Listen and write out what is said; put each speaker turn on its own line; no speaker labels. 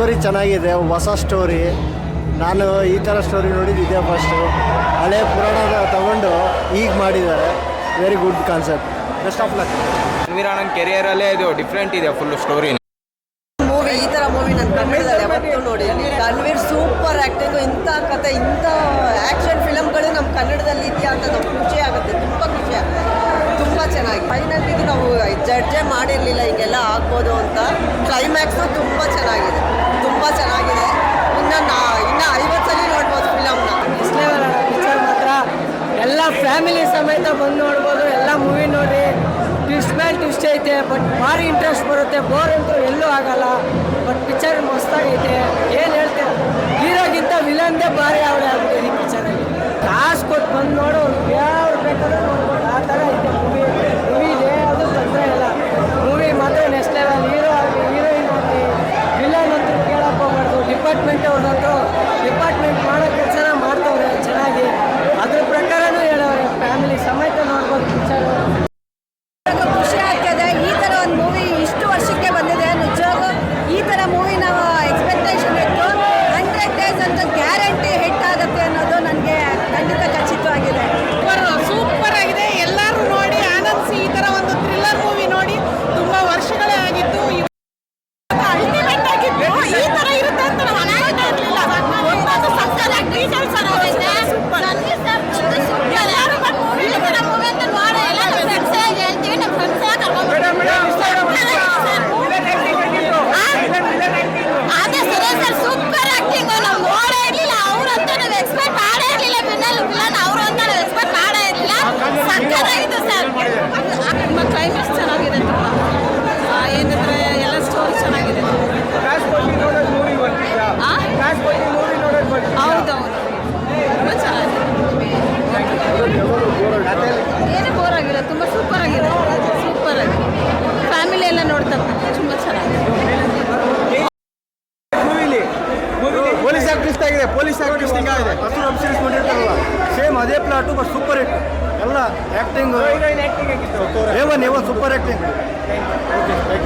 Story ಚೆನ್ನಾಗಿದೆ, ಹೊಸ story. ನಾನು ಈ ಥರ ಸ್ಟೋರಿ ನೋಡಿದ್ದು ಇದೇ ಫಸ್ಟು. ಹಳೆ ಪುರಾಣದ ತಗೊಂಡು ಈಗ ಮಾಡಿದ್ದಾರೆ. Very good concept. Best of luck.
Ranveer ಅಣ್ಣನ ಕೆರಿಯರಲ್ಲೇ ಇದು ಡಿಫ್ರೆಂಟ್ ಇದೆ ಫುಲ್ ಸ್ಟೋರಿ.
ಮೂವಿ ಈ ಥರ ಮೂವಿ ನಾನು ಕನ್ನಡದಲ್ಲಿ ಯಾವತ್ತೂ ನೋಡಿ. Ranveer super acting. ಇಂಥ ಕತೆ, ಇಂಥ ಆ್ಯಕ್ಷನ್ ಫಿಲಮ್ಗಳು ನಮ್ಮ ಕನ್ನಡದಲ್ಲಿ ಇದೆಯಾ ಅಂತ ನಮ್ಗೆ ಖುಷಿ ಆಗುತ್ತೆ, ತುಂಬ ಖುಷಿ ಆಗುತ್ತೆ. ತುಂಬ ಚೆನ್ನಾಗಿ ಫೈನಲ್ ಇದು ನಾವು ಜಡ್ಜೇ ಮಾಡಿರಲಿಲ್ಲ ಹಿಂಗೆಲ್ಲ ಆಗ್ಬೋದು ಅಂತ. ಕ್ಲೈಮ್ಯಾಕ್ಸು ತುಂಬ ಚೆನ್ನಾಗಿದೆ, ತುಂಬ ಚೆನ್ನಾಗಿದೆ. ಇನ್ನು 50 ಸಲ ನೋಡ್ಬೋದು ಫಿಲಮ್ನ.
ಪಿಕ್ಚರ್ ಮಾತ್ರ ಎಲ್ಲ ಫ್ಯಾಮಿಲಿ ಸಮೇತ ಬಂದು ನೋಡ್ಬೋದು. ಎಲ್ಲ ಮೂವಿ ನೋಡಿ ಟ್ವಿಸ್ಟ್ ಮೇಲೆ ಟ್ವಿಸ್ಟ್ ಐತೆ, ಬಟ್ ಭಾರಿ ಇಂಟ್ರೆಸ್ಟ್ ಬರುತ್ತೆ. ಬೋರ್ ಅಂತೂ ಎಲ್ಲೂ ಆಗಲ್ಲ. ಬಟ್ ಪಿಕ್ಚರ್ ಮಸ್ತಾಗೈತೆ. ಏನು ಹೇಳ್ತೇವೆ, ಹೀರೋಗಿಂತ ವಿಲನ್ದೇ ಭಾರಿ ಅವಳೇ ಆಗ್ಬಿಟ್ಟಿದೆ ಈ ಪಿಕ್ಚರಲ್ಲಿ. ಕಾಸು ಕೊಟ್ಟು ಬಂದು ನೋಡು, ಯಾವ ಬೇಕಾದ್ರೂ ನೋಡ್ಬೋದು. ಆ ಥರ ಐತೆ ಮೂವಿಲಿ ಅದು ತೊಂದರೆ ಇಲ್ಲ. ಮೂವಿ ಮಾತ್ರ ನೆಕ್ಸ್ಟ್ ಲೆವೆಲ್. ಹೀರೋ ಆಗಲಿ, ಹೀರೋಯಿನ್ ಆಗಲಿ, ವಿಲನ್ ಅಂತೂ ಕೇಳಕ್ಕೆ ಹೋಗ್ಬಾರ್ದು. ಡಿಪಾರ್ಟ್ಮೆಂಟ್ ಅವ್ರದಂತೂ ಡಿಪಾರ್ಟ್ಮೆಂಟ್ ಮಾಡೋ ಕೆಲಸನ ಮಾಡ್ತವ್ರೆ ಚೆನ್ನಾಗಿ. ಅದ್ರ ಪ್ರಕಾರನೂ ಹೇಳೋರೆ. ಫ್ಯಾಮಿಲಿ ಸಮೇತ ನೋಡ್ಬೋದು ಪಿಕ್ಚರು.
ಖುಷಿ ಆಗ್ತದೆ. ಈ ಥರ ಒಂದು ಮೂವಿ ಇಷ್ಟು ವರ್ಷಕ್ಕೆ ಬಂದಿದೆ. ನಿಜವಾಗೂ ಈ ಥರ ಮೂವಿ ನಾವು ಎಕ್ಸ್ಪೆಕ್ಟೇಷನ್ ಇತ್ತು. 100 ಡೇಸ್ ಅಂತ ಗ್ಯಾರಂಟಿ ಹಿಟ್ ಆಗುತ್ತೆ ಅನ್ನೋದು ನನಗೆ ಖಂಡಿತ ಖಚಿತವಾಗಿದೆ.
ಸೂಪರ್ ಆಗಿದೆ. ಎಲ್ಲರೂ ನೋಡಿ ಆನಂದಿಸಿ. ಈ ಥರ ಒಂದು ಥ್ರಿಲ್ಲರ್ ಮೂವಿ ನೋಡಿ ತುಂಬ ವರ್ಷಗಳೇ ಆಗಿತ್ತು. ಅಲ್ಟಿಮೇಟ್ ಆಗಿತ್ತು. ಈ ಥರ ಇರುತ್ತೆ ಅಂತ ನಾವು ಅನ್ಕೊಂಡೇ ಇರಲಿಲ್ಲ. ಒಂದು ಸಕ್ಕತ್ತಾಗಿ ಡೀಟೇಲ್ಸ್ ಅನ್ನೋದೈತೆ. ಎಲ್ಲರೂ ಬಂದು ಮೂವಿ ಥರ ಮೂವಿ ಅಂತ ನೋಡಿ ಎಲ್ಲ ನಮ್ಮ ಫ್ರೆಂಡ್ಸೇ ಹೇಳ್ತೀವಿ. ನಮ್ಮ ಫ್ರೆಂಡ್ಸೇ ಅದೇ ಸರಿ ಸರ್, ಸೂಪರ್ ಆಕ್ಟಿಂಗ್. ನಾವು ನೋಡೇ ಇರಲಿಲ್ಲ ಅವರಂತ. ನಾವು ಎಕ್ಸ್ಪೆಕ್ಟ್ ಮಾಡೇ ಇರಲಿಲ್ಲ. ವಿಲನ್ ಅವರು ಅಂತ ನಾವು ಎಕ್ಸ್ಪೆಕ್ಟ್ ಮಾಡೇ ಇರಲಿಲ್ಲ. ಸಕ್ಕತ್ತಾಗಿತ್ತು ಸರ್. ತುಂಬ ಕ್ಲೈಮ್ಯಾಕ್ಸ್ ಚೆನ್ನಾಗಿದೆ. ತುಂಬ ಏನಂದ್ರೆ ಎಲ್ಲ ಸ್ಟೋರಿ ಚೆನ್ನಾಗಿದೆ. ಹೌದೌದು, ತುಂಬ ಚೆನ್ನಾಗಿದೆ. ಏನು ಬೋರ್ ಆಗಿಲ್ಲ. ತುಂಬ ಸೂಪರ್ ಆಗಿದೆ. ಸೂಪರ್ ಆಗಿದೆ. ಫ್ಯಾಮಿಲಿ ಎಲ್ಲ ನೋಡ್ತಾರೆ. ತುಂಬ ಚೆನ್ನಾಗಿದೆ.
ಪೊಲೀಸ್ ಆಕ್ಟಿಸ್ಟ್ ಆಗಿದೆ. ಪೊಲೀಸ್ ಆಕ್ಟಿಸ್ಟ್ ಹಿಂಗಾಗಿದೆ. ಫಸ್ಟ್ ವೆಬ್ ಸೀರೀಸ್ ನೋಡಿರ್ತಾರಲ್ಲ, ಸೇಮ್ ಅದೇ ಪ್ಲಾಟು, ಬಟ್ ಸೂಪರ್ ಹಿಟ್. ಎಲ್ಲ ಆ್ಯಕ್ಟಿಂಗ್, ಏವನ್ ಸೂಪರ್ ಆ್ಯಕ್ಟಿಂಗ್. ಓಕೆ.